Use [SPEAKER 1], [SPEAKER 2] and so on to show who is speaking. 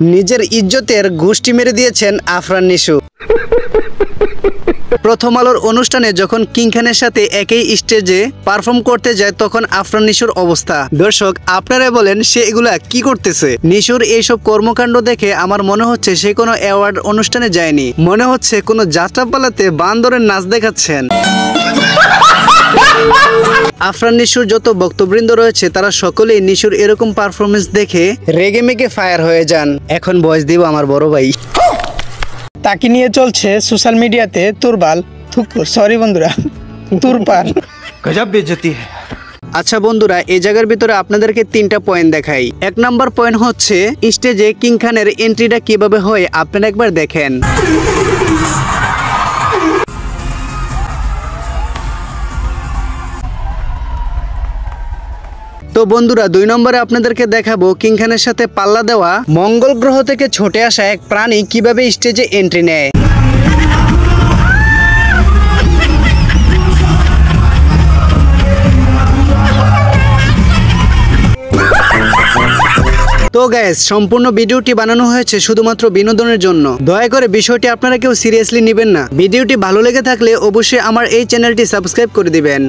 [SPEAKER 1] নিজের ইজ্জতের গোষ্ঠী মেরে দিয়েছেন আফরান নিশু। প্রথম আলোর অনুষ্ঠানে যখন কিং খানের সাথে একই স্টেজে পারফর্ম করতে যায় তখন আফরান নিশুর অবস্থা। দর্শক আপনারা বলেন সে এগুলা কি করতেছে। নিশুর এইসব কর্মকাণ্ড দেখে আমার মনে হচ্ছে সে কোনো অ্যাওয়ার্ড অনুষ্ঠানে যায়নি, মনে হচ্ছে কোনো যাত্রাপালাতে বান্দরের নাচ দেখাচ্ছেন। আফরান নিশুর যত ভক্তবৃন্দ রয়েছে তারা সকলেই নিশুর এরকম পারফরমেন্স দেখে রেগে মেগে ফায়ার হয়ে যান। এখন ভয়েস দিব আমার বড় ভাই।
[SPEAKER 2] তাকে নিয়ে চলছে সোশ্যাল মিডিয়াতে তুরবাল থুকুর, সরি বন্ধুরা, তুরপার।
[SPEAKER 3] গজব বেইজ্জতি।
[SPEAKER 1] আচ্ছা বন্ধুরা, এই জায়গার ভিতরে আপনাদেরকে 3টা পয়েন্ট দেখাই। 1 নাম্বার পয়েন্ট হচ্ছে স্টেজে কিং খানের এন্ট্রিটা কিভাবে হয় আপনারা একবার দেখেন। তো বন্ধুরা 2 নম্বরে আপনাদেরকে দেখাবো কিং খানের সাথে পাল্লা দেওয়া মঙ্গল গ্রহ থেকে ছুটে আসা এক প্রাণী কিভাবে স্টেজে এন্ট্রি নেয়। তো গাইস, সম্পূর্ণ ভিডিওটি বানানো হয়েছে শুধুমাত্র বিনোদনের জন্য। দয়া করে বিষয়টি আপনারা কেউ সিরিয়াসলি নেবেন না। ভিডিওটি ভালো লেগে থাকলে অবশ্যই আমার এই চ্যানেলটি সাবস্ক্রাইব করে দিবেন।